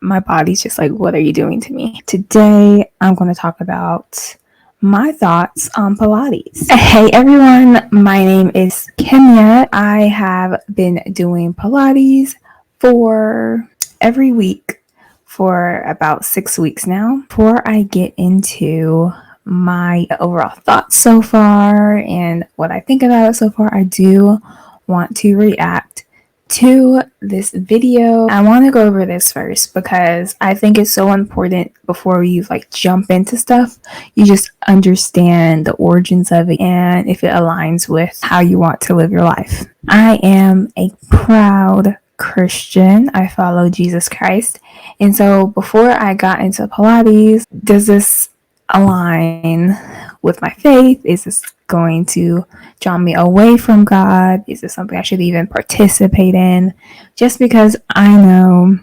my body's just like, what are you doing to me? Today, I'm going to talk about my thoughts on Pilates. Hey everyone, my name is Kenya. I have been doing Pilates for every week for about 6 weeks now. Before I get into my overall thoughts so far and what I think about it so far, I do want to react to this video. I want to go over this first because I think it's so important before you jump into stuff. You just understand the origins of it and if it aligns with how you want to live your life. I am a proud Christian. I follow Jesus Christ. And so before I got into Pilates, does this align with my faith? Is this going to draw me away from God? Is this something I should even participate in? Just because I know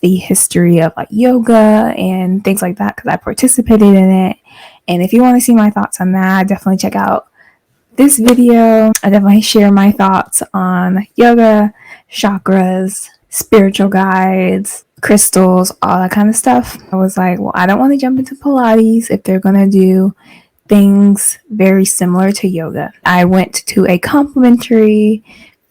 the history of yoga and things like that because I participated in it. And if you want to see my thoughts on that, definitely check out this video. I definitely share my thoughts on yoga, chakras, spiritual guides, crystals, all that kind of stuff. I was like, well, I don't want to jump into Pilates if they're going to do things very similar to yoga. I went to a complimentary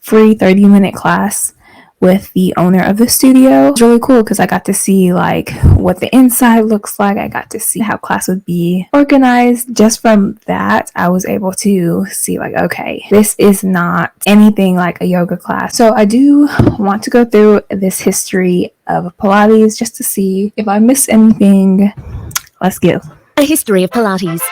free 30-minute class with the owner of the studio. It was really cool because I got to see what the inside looks like. I got to see how class would be organized. Just from that, I was able to see okay, this is not anything like a yoga class. So I do want to go through this history of Pilates just to see if I missed anything. Let's go. A history of Pilates.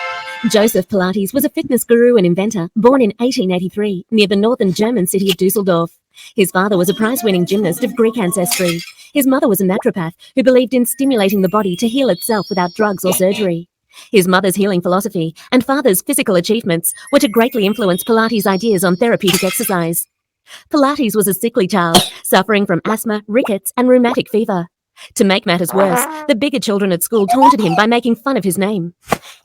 Joseph Pilates was a fitness guru and inventor born in 1883 near the northern German city of Dusseldorf. His father was a prize-winning gymnast of Greek ancestry. His mother was a naturopath who believed in stimulating the body to heal itself without drugs or surgery. His mother's healing philosophy and father's physical achievements were to greatly influence Pilates' ideas on therapeutic exercise. Pilates was a sickly child, suffering from asthma, rickets, and rheumatic fever. To make matters worse, the bigger children at school taunted him by making fun of his name.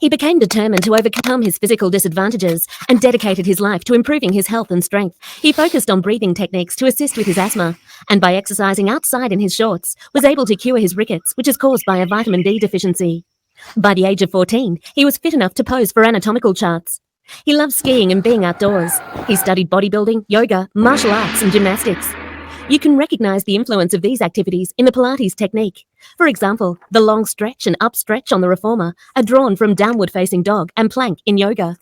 He became determined to overcome his physical disadvantages and dedicated his life to improving his health and strength. He focused on breathing techniques to assist with his asthma, and by exercising outside in his shorts, was able to cure his rickets, which is caused by a vitamin D deficiency. By the age of 14, he was fit enough to pose for anatomical charts. He loved skiing and being outdoors. He studied bodybuilding, yoga, martial arts, and gymnastics. You can recognize the influence of these activities in the Pilates technique. For example, the long stretch and up stretch on the reformer are drawn from downward facing dog and plank in yoga.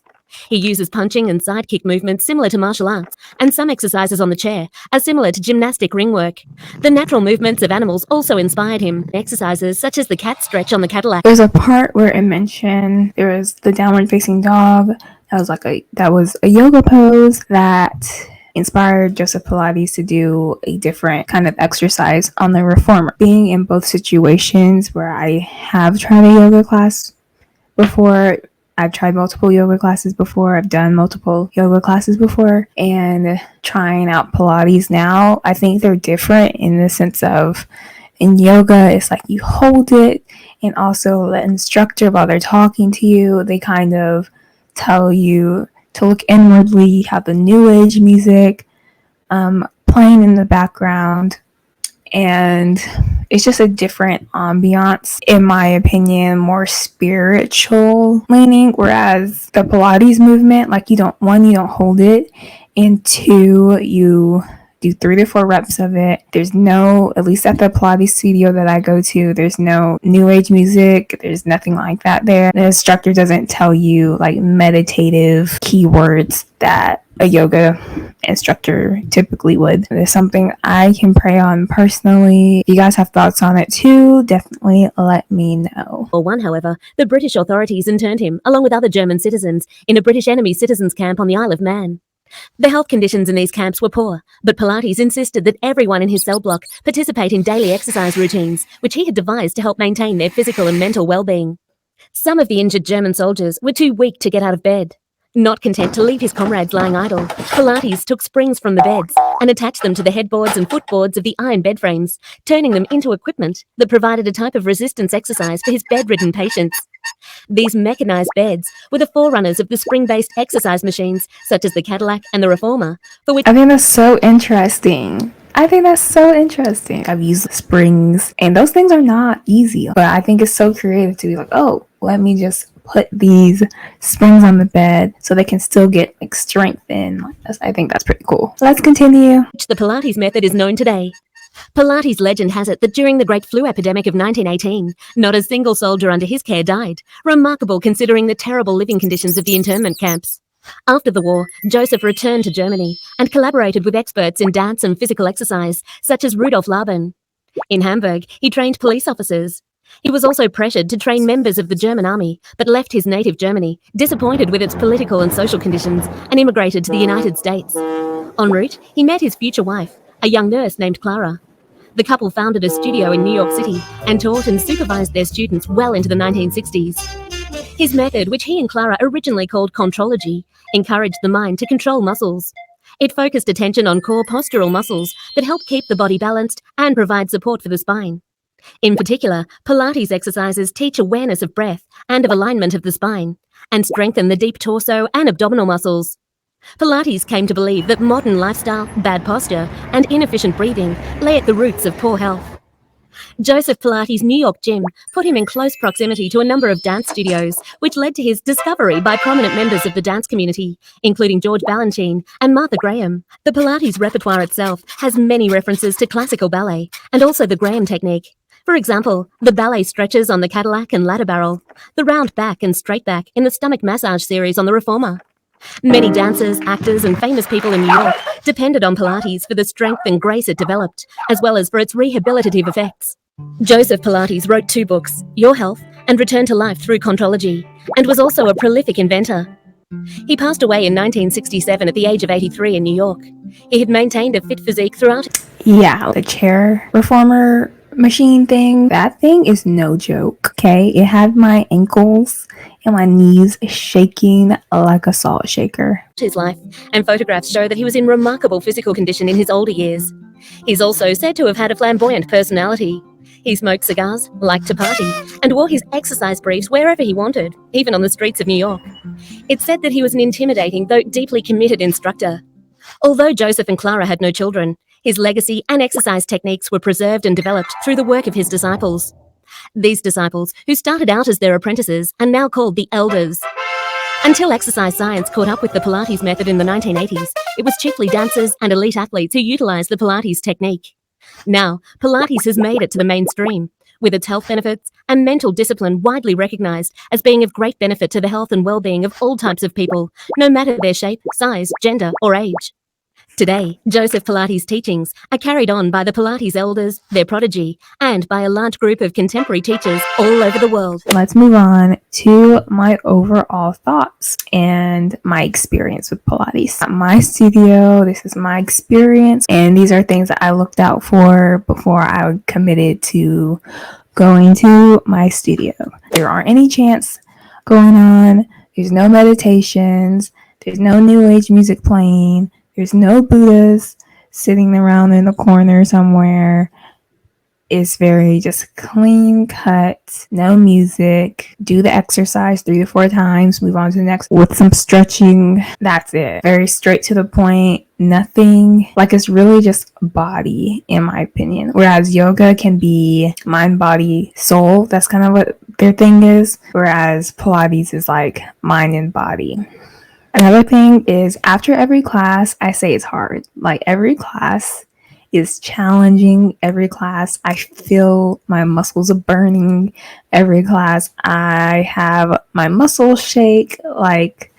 He uses punching and side kick movements similar to martial arts, and some exercises on the chair are similar to gymnastic ring work. The natural movements of animals also inspired him. Exercises such as the cat stretch on the Cadillac. There's a part where it mentioned there was the downward facing dog. That was a yoga pose that inspired Joseph Pilates to do a different kind of exercise on the reformer. Being in both situations where I have tried a yoga class before, I've tried multiple yoga classes before, I've done multiple yoga classes before, and trying out Pilates now, I think they're different in the sense of in yoga, it's you hold it, and also the instructor, while they're talking to you, they kind of tell you to look inwardly, have the new age music playing in the background, and it's just a different ambiance, in my opinion, more spiritual leaning, whereas the Pilates movement, you don't hold it, and two, you do 3 to 4 reps of it. There's no, at least at the Pilates studio that I go to, there's no new age music. There's nothing like that there. The instructor doesn't tell you meditative keywords that a yoga instructor typically would. It's something I can pray on personally. If you guys have thoughts on it too, definitely let me know. For one, however, the British authorities interned him, along with other German citizens, in a British enemy citizens camp on the Isle of Man. The health conditions in these camps were poor, but Pilates insisted that everyone in his cell block participate in daily exercise routines, which he had devised to help maintain their physical and mental well-being. Some of the injured German soldiers were too weak to get out of bed. Not content to leave his comrades lying idle, Pilates took springs from the beds and attached them to the headboards and footboards of the iron bed frames, turning them into equipment that provided a type of resistance exercise for his bedridden patients. These mechanized beds were the forerunners of the spring-based exercise machines, such as the Cadillac and the Reformer, for which I think that's so interesting I think that's so interesting. I've used springs, and those things are not easy, but I think it's so creative to be like, oh, let me just put these springs on the bed so they can still get like strength in. I think that's pretty cool. So let's continue. The Pilates method is known today. Pilates legend has it that during the Great Flu epidemic of 1918, not a single soldier under his care died, remarkable considering the terrible living conditions of the internment camps. After the war, Joseph returned to Germany and collaborated with experts in dance and physical exercise, such as Rudolf Laban. In Hamburg, he trained police officers. He was also pressured to train members of the German army, but left his native Germany, disappointed with its political and social conditions, and immigrated to the United States. En route, he met his future wife, a young nurse named Clara. The couple founded a studio in New York City and taught and supervised their students well into the 1960s. His method, which he and Clara originally called contrology, encouraged the mind to control muscles. It focused attention on core postural muscles that help keep the body balanced and provide support for the spine. In particular, Pilates exercises teach awareness of breath and of alignment of the spine, and strengthen the deep torso and abdominal muscles. Pilates came to believe that modern lifestyle, bad posture, and inefficient breathing lay at the roots of poor health. Joseph Pilates' New York gym put him in close proximity to a number of dance studios, which led to his discovery by prominent members of the dance community, including George Balanchine and Martha Graham. The Pilates repertoire itself has many references to classical ballet and also the Graham technique. For example, the ballet stretches on the Cadillac and ladder barrel, the round back and straight back in the stomach massage series on the Reformer. Many dancers, actors, and famous people in New York depended on Pilates for the strength and grace it developed, as well as for its rehabilitative effects. Joseph Pilates wrote 2 books, Your Health and Return to Life Through Contrology, and was also a prolific inventor. He passed away in 1967 at the age of 83 in New York. He had maintained a fit physique throughout. Yeah, the chair reformer machine thing, that thing is no joke. Okay, it had my ankles and my knees shaking like a salt shaker. His life, and photographs show that he was in remarkable physical condition in his older years. He's also said to have had a flamboyant personality. He smoked cigars, liked to party, and wore his exercise briefs wherever he wanted, even on the streets of New York. It's said that he was an intimidating, though deeply committed instructor. Although Joseph and Clara had no children, his legacy and exercise techniques were preserved and developed through the work of his disciples. These disciples, who started out as their apprentices, are now called the elders. Until exercise science caught up with the Pilates method in the 1980s, it was chiefly dancers and elite athletes who utilized the Pilates technique. Now, Pilates has made it to the mainstream, with its health benefits and mental discipline widely recognized as being of great benefit to the health and well-being of all types of people, no matter their shape, size, gender, or age. Today, Joseph Pilates' teachings are carried on by the Pilates elders, their prodigy, and by a large group of contemporary teachers all over the world. Let's move on to my overall thoughts and my experience with Pilates. My studio, this is my experience, and these are things that I looked out for before I committed to going to my studio. There aren't any chants going on, there's no meditations, there's no new age music playing, there's no Buddhas sitting around in the corner somewhere. It's very just clean cut, no music. Do the exercise 3 to 4 times, move on to the next with some stretching. That's it. Very straight to the point. Nothing like, it's really just body, in my opinion. Whereas yoga can be mind, body, soul. That's kind of what their thing is. Whereas Pilates is like mind and body. Another thing is, after every class, I say it's hard. Like, every class is challenging. Every class, I feel my muscles are burning. Every class, I have my muscles shake. Like,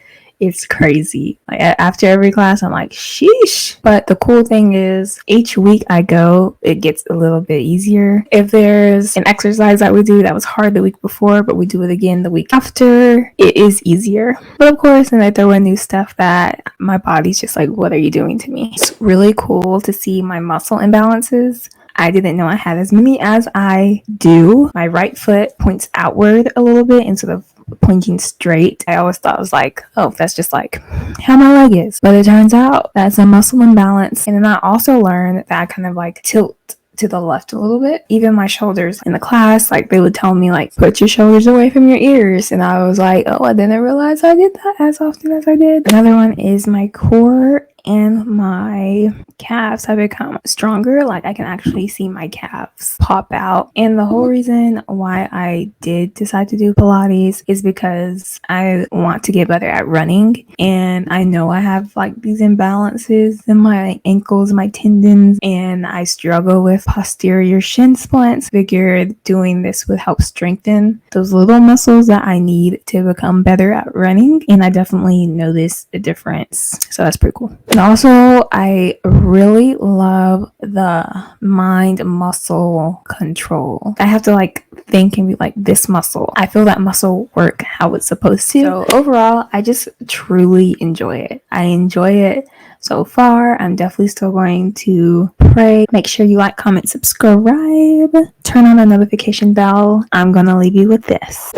it's crazy. Like, after every class, I'm like, sheesh. But the cool thing is, each week I go, it gets a little bit easier. If there's an exercise that we do that was hard the week before, but we do it again the week after, it is easier. But of course, then I throw in new stuff that my body's just like, what are you doing to me? It's really cool to see my muscle imbalances. I didn't know I had as many as I do. My right foot points outward a little bit instead of pointing straight. I always thought it was like, oh, that's just like how my leg is. But it turns out that's a muscle imbalance. And then I also learned that I kind of like tilt to the left a little bit. Even my shoulders in the class, like they would tell me like, put your shoulders away from your ears. And I was like, oh, I didn't realize I did that as often as I did. Another one is my core and my calves have become stronger. Like I can actually see my calves pop out. And the whole reason why I did decide to do Pilates is because I want to get better at running. And I know I have like these imbalances in my ankles, my tendons, and I struggle with posterior shin splints. Figured doing this would help strengthen those little muscles that I need to become better at running. And I definitely notice a difference. So that's pretty cool. And also, I really love the mind muscle control. I have to like think and be like, this muscle, I feel that muscle work how it's supposed to. So overall, I just truly enjoy it. I enjoy it so far. I'm definitely still going to pray. Make sure you like, comment, subscribe, turn on the notification bell. I'm gonna leave you with this.